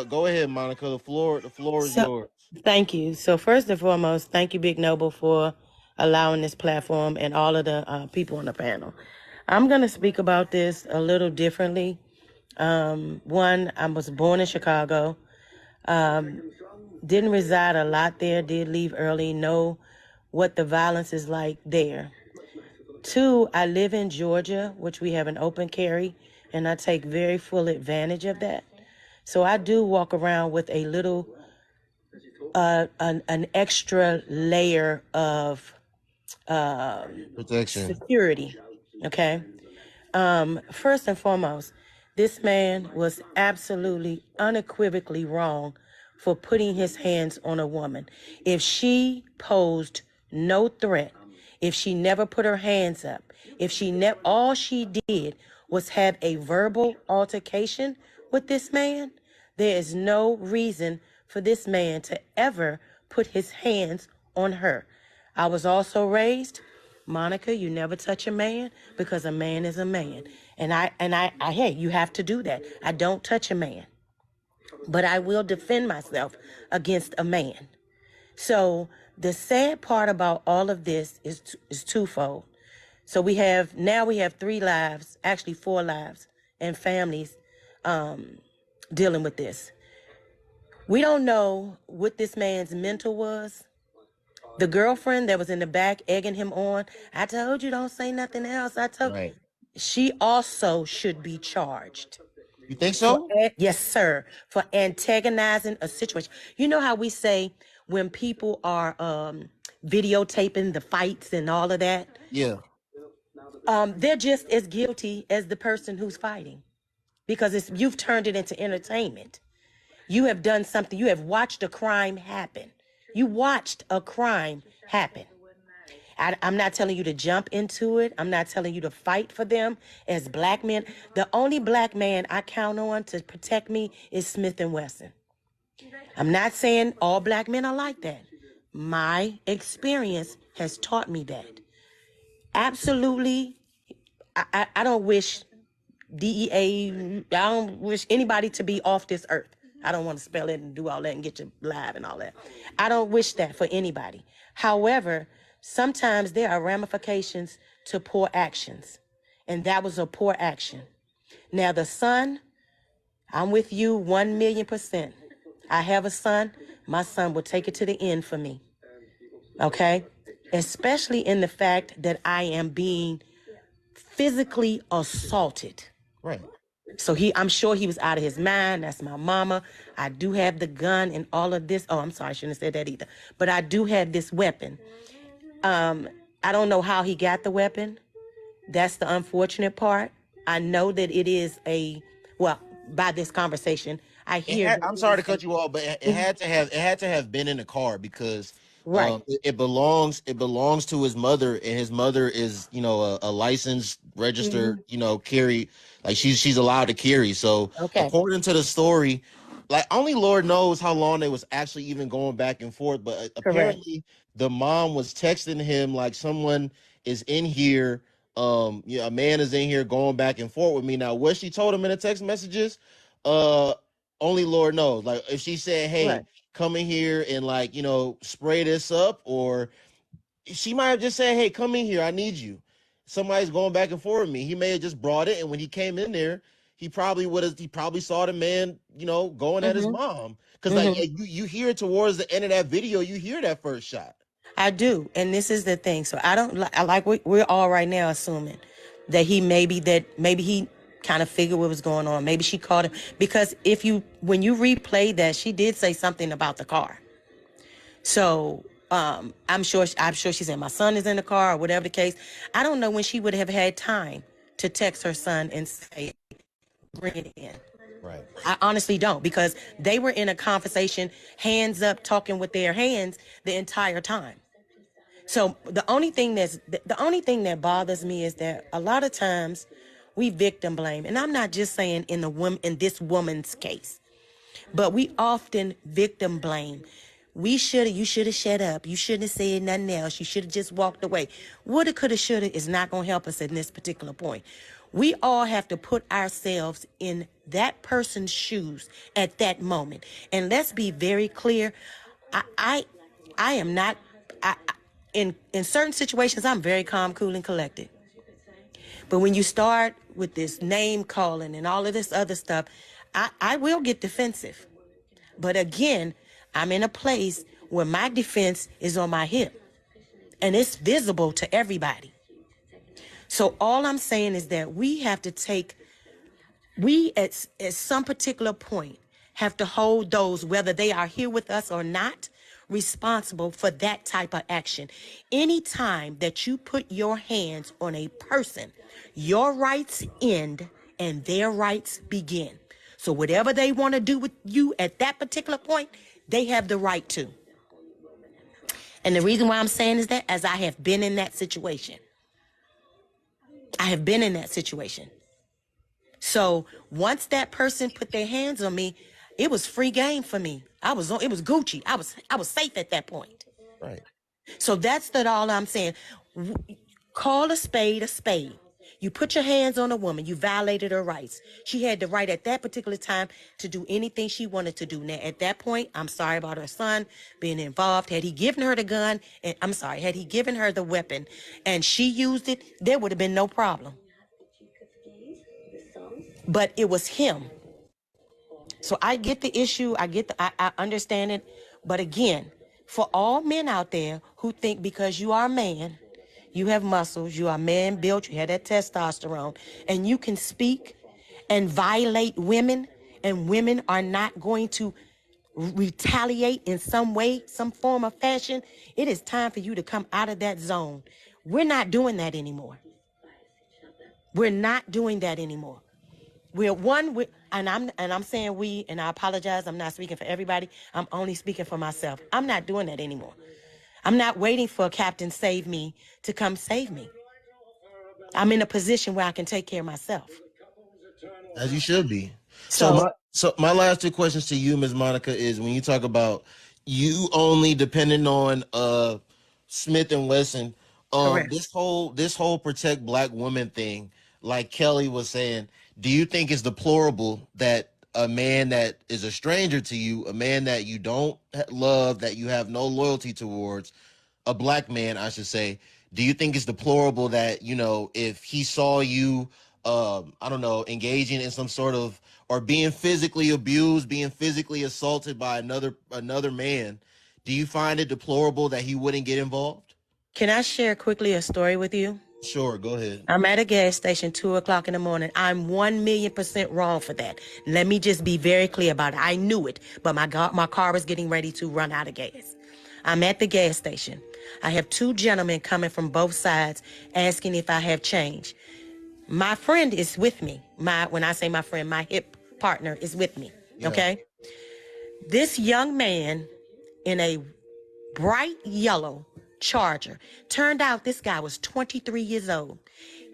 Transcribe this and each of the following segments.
Go ahead, Monica. The floor is So, yours. thank you. So, first and foremost, thank you, Big Noble, for allowing this platform and all of the people on the panel. I'm going to speak about this a little differently. One, I was born in Chicago, didn't reside a lot there, did leave early, know what the violence is like there. Two, I live in Georgia, which we have an open carry, and I take very full advantage of that. So I do walk around with a little an extra layer of Protection. security. Okay. First and foremost, this man was absolutely unequivocally wrong for putting his hands on a woman. If she posed no threat, if she never put her hands up, if she all she did was have a verbal altercation with this man, there is no reason for this man to ever put his hands on her. I was also raised, Monica, you never touch a man because a man is a man. And I hey, you have to do that. I don't touch a man, but I will defend myself against a man. So the sad part about all of this is twofold. So we have 3 lives, actually 4 lives, and families dealing with this. We don't know what this man's mental was. The girlfriend that was in the back egging him on, I told you don't say nothing else. Right. She also should be charged You think for, so? yes, sir, for antagonizing a situation. You know how we say when people are videotaping the fights and all of that, Yeah. they're just as guilty as the person who's fighting because you've turned it into entertainment. You have done something. You have watched a crime happen. You watched a crime happen. I'm not telling you to jump into it. I'm not telling you to fight for them as black men. The only black man I count on to protect me is Smith and Wesson. I'm not saying all black men are like that. My experience has taught me that. Absolutely, I don't wish DEA, I don't wish anybody to be off this earth. I don't want to spell it and do all that and get you live and all that. I don't wish that for anybody. However, sometimes there are ramifications to poor actions. And that was a poor action. Now, the son, I'm with you 1,000,000%. I have a son. My son will take it to the end for me. Okay? Especially in the fact that I am being physically assaulted. Right. So I'm sure he was out of his mind. That's my mama. I do have the gun and all of this. Oh, I'm sorry, I shouldn't have said that either. But I do have this weapon. I don't know how he got the weapon. That's the unfortunate part. I know that it is well, by this conversation, I hear that I'm it sorry to is cut you off, but it had to have been in the car because right. it belongs to his mother, and his mother is a licensed registered Hmm. carry, like she's allowed to carry. So Okay. according to the story, like only Lord knows how long they was actually even going back and forth, but Correct. apparently the mom was texting him like someone is in here. Yeah, a man is in here going back and forth with me. Now, what she told him in the text messages, uh only Lord knows. Like if she said, Right. "Hey, come in here and spray this up," or she might have just said, "Hey, come in here. I need you." Somebody's going back and forth with me. He may have just brought it, and when he came in there, he probably would have. He probably saw the man, going at his Hmm. mom. Because Hmm. you hear it towards the end of that video. You hear that first shot. I do, and this is the thing. So I don't I like we're all right now assuming that maybe he kind of figured what was going on. Maybe she called him because when you replay that, she did say something about the car. So I'm sure she said my son is in the car or whatever the case. I don't know when she would have had time to text her son and say bring it in. Right. I honestly don't because they were in a conversation, hands up, talking with their hands the entire time. So the only thing that bothers me is that a lot of times we victim blame, and I'm not just saying in this woman's case, but we often victim blame. You should have shut up. You shouldn't have said nothing else. You should have just walked away. Woulda, coulda, shoulda is not gonna help us in this particular point. We all have to put ourselves in that person's shoes at that moment. And let's be very clear. I I, I am not in certain situations I'm very calm, cool, and collected. But when you start with this name calling and all of this other stuff, I will get defensive. But again, I'm in a place where my defense is on my hip and it's visible to everybody. So all I'm saying is that we at some particular point have to hold those, whether they are here with us or not, responsible for that type of action. Anytime that you put your hands on a person, your rights end and their rights begin. So whatever they want to do with you at that particular point, they have the right to. And the reason why I'm saying is that as I have been in that situation. I have been in that situation. So once that person put their hands on me, it was free game for me. It was Gucci. I was safe at that point. Right. So that's all I'm saying. Call a spade a spade. You put your hands on a woman, you violated her rights. She had the right at that particular time to do anything she wanted to do. Now, at that point, I'm sorry about her son being involved. Had he given her the gun, and had he given her the weapon and she used it, there would have been no problem. But it was him. So I get the issue. I understand it. But again, for all men out there who think because you are a man, you have muscles, you are man built, you have that testosterone, and you can speak and violate women, and women are not going to retaliate in some way, some form of fashion, it is time for you to come out of that zone. We're not doing that anymore. We're not doing that anymore. And I'm saying we, and I apologize, I'm not speaking for everybody. I'm only speaking for myself. I'm not doing that anymore. I'm not waiting for Captain Save Me to come save me. I'm in a position where I can take care of myself. As you should be. So My last two questions to you, Ms. Monica, is when you talk about you only depending on Smith and Wesson, correct. this whole protect black women thing, like Kelly was saying, do you think it's deplorable that a man that is a stranger to you, a man that you don't love, that you have no loyalty towards, a black man, I should say, do you think it's deplorable that, you know, if he saw you, I don't know, engaging in some sort of, or being physically abused, being physically assaulted by another man, do you find it deplorable that he wouldn't get involved? Can I share quickly a story with you? Sure, go ahead. I'm at a gas station 2:00 in the morning. I'm 1,000,000% wrong for that. Let me just be very clear about it. I knew it, but my car was getting ready to run out of gas. I'm at the gas station. I have two gentlemen coming from both sides asking if I have change. My friend is with me. When I say my friend, my hip partner is with me. Yeah. Okay? This young man in a bright yellow Charger. Turned out this guy was 23 years old.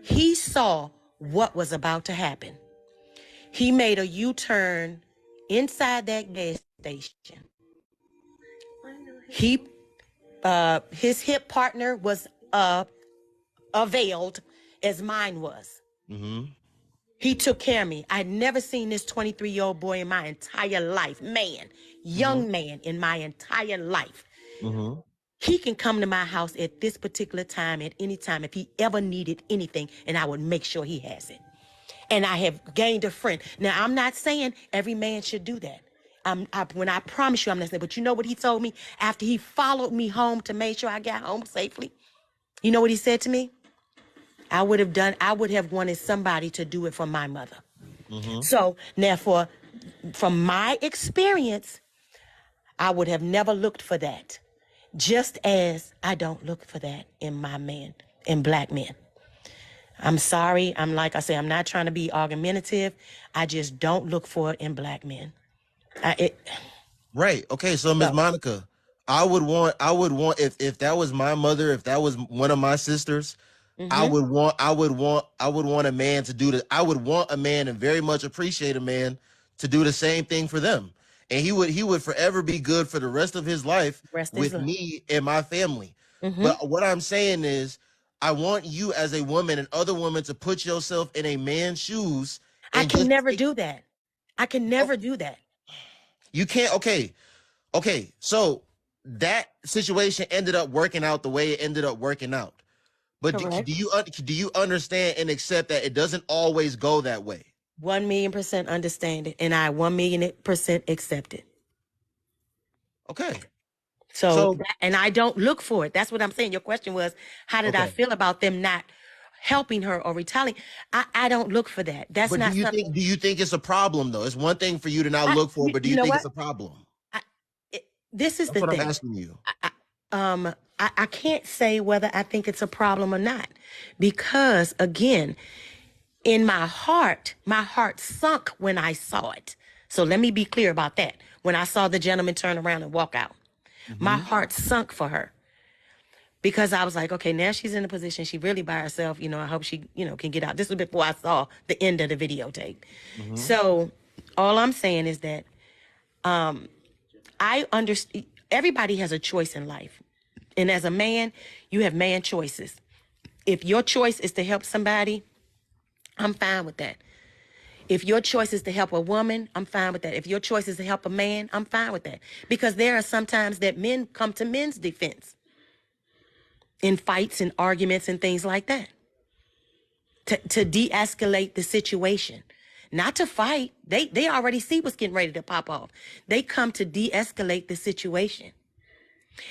He saw what was about to happen. He made a U-turn inside that gas station. His hip partner was availed as mine was. Mm-hmm. He took care of me. I'd never seen this 23-year-old boy in my entire life. Young man in my entire life. Mm-hmm. He can come to my house at this particular time, at any time, if he ever needed anything, and I would make sure he has it. And I have gained a friend. Now, I'm not saying every man should do that. When I promise you, I'm not saying, but you know what he told me after he followed me home to make sure I got home safely? You know what he said to me? I would have wanted somebody to do it for my mother. Mm-hmm. So, therefore, from my experience, I would have never looked for that. Just as I don't look for that in black men. I'm sorry. Like I say, I'm not trying to be argumentative. I just don't look for it in black men. Right. Okay. So, Ms. Monica, I would want if that was my mother, if that was one of my sisters, mm-hmm. I would want a man to do I would want a man and very much appreciate a man to do the same thing for them. And he would forever be good for the rest of his life with me and my family. Mm-hmm. But what I'm saying is, I want you as a woman and other women to put yourself in a man's shoes I and can just never take, do that. I can oh, never do that. you can't. Okay, okay. So that situation ended up working out the way it ended up working out. But Correct. do you understand and accept that it doesn't always go that way? 1,000,000% understand it, and I 1,000,000% accept it. Okay. So, So and I don't look for it. That's what I'm saying. Your question was, how did I okay. feel about them not helping her or retaliating? I don't look for that. That's But not something. do you think it's a problem though? It's one thing for you to not I, look for, but do you you know think what? it's a problem? I, this is That's the what I'm thing. asking you. I, I can't say whether I think it's a problem or not, because again, in my heart sunk when I saw it. So let me be clear about that. When I saw the gentleman turn around and walk out, my Hmm. heart sunk for her, because I was like, okay, now she's in a position, she really by herself. I hope she, can get out. This was before I saw the end of the videotape. Hmm. So all I'm saying is that I understand everybody has a choice in life. And as a man, you have man choices. If your choice is to help somebody, I'm fine with that. If your choice is to help a woman, I'm fine with that. If your choice is to help a man, I'm fine with that. Because there are sometimes that men come to men's defense in fights and arguments and things like that to de-escalate the situation. Not to fight. They already see what's getting ready to pop off. They come to de-escalate the situation.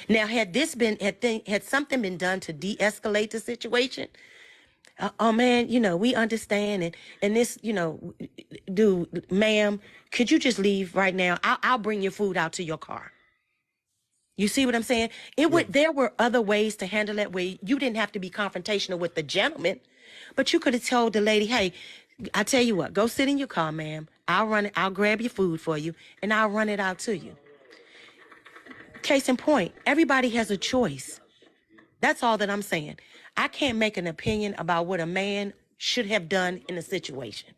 Now, had something been done to de-escalate the situation, oh man, we understand, and this, dude, ma'am, could you just leave right now? I'll bring your food out to your car. You see what I'm saying? Yeah. There were other ways to handle that, where you didn't have to be confrontational with the gentleman, but you could have told the lady, hey, I tell you what, go sit in your car, ma'am. I'll grab your food for you and I'll run it out to you. Case in point, everybody has a choice. That's all that I'm saying. I can't make an opinion about what a man should have done in a situation.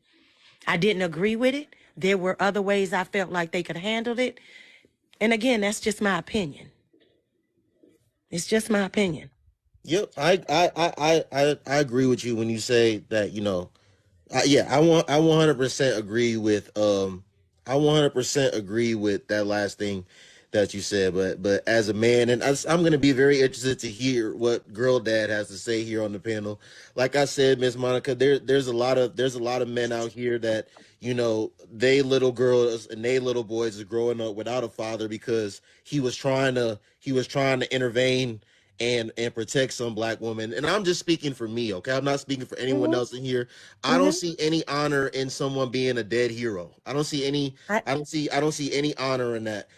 I didn't agree with it. There were other ways I felt like they could have handled it. And again, that's just my opinion. It's just my opinion. Yep. I agree with you when you say that, yeah, I 100% agree with I 100% agree with that last thing that you said, but as a man, and I'm going to be very interested to hear what Girl Dad has to say here on the panel. Like I said, Miss Monica, there's a lot of men out here that, they little girls and they little boys are growing up without a father because he was trying to intervene and protect some black woman. And I'm just speaking for me, okay? I'm not speaking for anyone Mm-hmm. else in here. I don't Mm-hmm. see any honor in someone being a dead hero. I, I don't see any honor in that.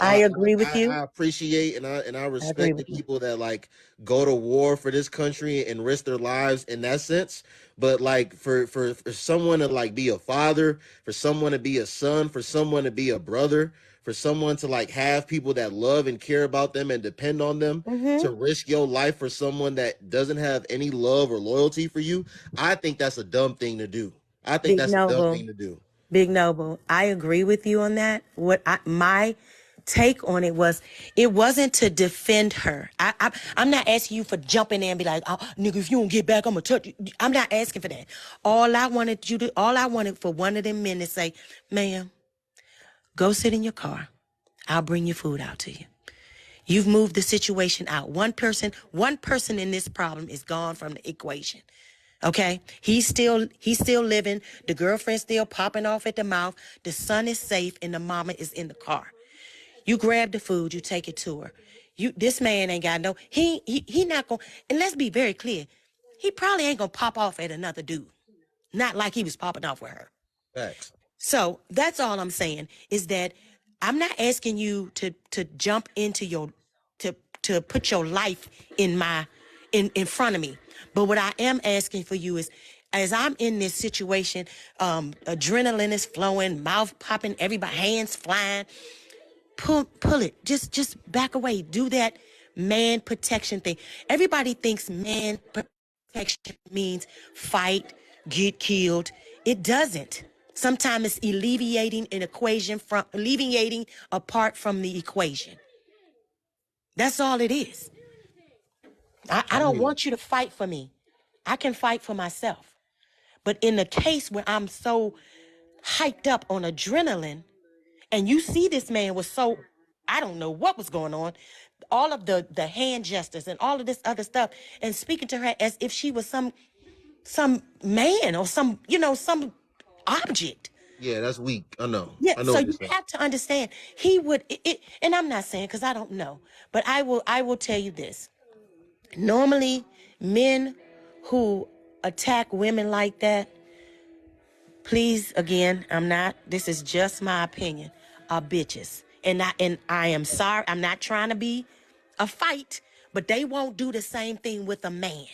I agree with you. I appreciate and I I agree respect the with you. people that like go to war for this country and risk their lives in that sense. But like for someone to like be a father, for someone to be a son, for someone to be a brother, for someone to like have people that love and care about them and depend on them, Mm-hmm. to risk your life for someone that doesn't have any love or loyalty for you, I think that's a dumb thing to do. I think Big that's a dumb Noble. thing to do. Big Noble. I agree with you on that. My take on it was, it wasn't to defend her. I'm not asking you for jumping in and be like, oh, nigga, if you don't get back, I'm gonna touch you. I'm not asking for that. All I wanted for one of them men to say, ma'am, go sit in your car. I'll bring your food out to you. You've moved the situation out. One person in this problem is gone from the equation. Okay? He's still living. The girlfriend's still popping off at the mouth. The son is safe and the mama is in the car. You grab the food, you take it to her. This man ain't got no, he not gonna, and let's be very clear, he probably ain't gonna pop off at another dude. Not like he was popping off with her. Facts. So that's all I'm saying, is that I'm not asking you to jump into to put your life in front of me. But what I am asking for you is, as I'm in this situation, adrenaline is flowing, mouth popping, everybody hands flying. Pull it. Just back away. Do that man protection thing. Everybody thinks man protection means fight, get killed. It doesn't. Sometimes it's alleviating apart from the equation. That's all it is. I I'm don't here. want you to fight for me. I can fight for myself. But in the case where I'm so hyped up on adrenaline, and you see this man was so, I don't know what was going on, all of the hand gestures and all of this other stuff, and speaking to her as if she was some man or some, some object. Yeah, that's weak. I know. Yeah, I know so what you're you saying. have to understand he would and I'm not saying because I don't know, but I will tell you this. Normally, men who attack women like that, please, again, I'm not, this is just my opinion, are bitches. And I am sorry, I'm not trying to be a fight, but they won't do the same thing with a man.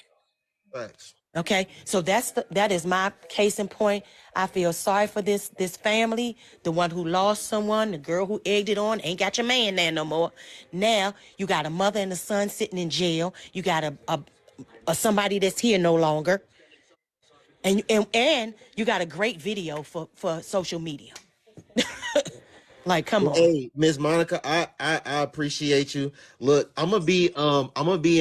Facts. Okay, so that is my case in point. I feel sorry for this family, the one who lost someone, the girl who egged it on, ain't got your man there no more. Now you got a mother and a son sitting in jail. You got a somebody that's here no longer, and you got a great video for social media. Like, come Well, on. hey, Miss Monica, I appreciate you. Look, I'm gonna be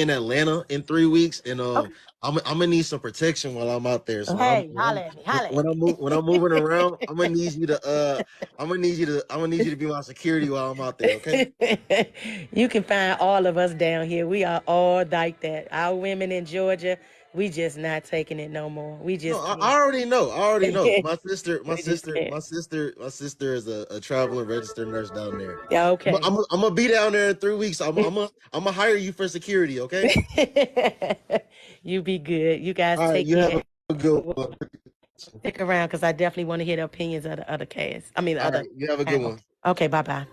in Atlanta in 3 weeks, and Okay. I'm gonna need some protection while I'm out there. So Hey, holla at me, holla at me. when I'm moving around, I'm gonna need you to be my security while I'm out there. Okay? You can find all of us down here. We are all like that. Our women in Georgia, we just not taking it no more. We No, just I can't. already know. I already know. We just can't. My sister is a traveling registered nurse down there. Yeah, okay. I'm gonna be down there in 3 weeks. I'm gonna hire you for security. Okay? You be good. You guys All right. take You have care. a good one. Stick around because I definitely want to hear the opinions of the other cast. I mean, the All other right. You have a good panel. one. Okay, bye bye.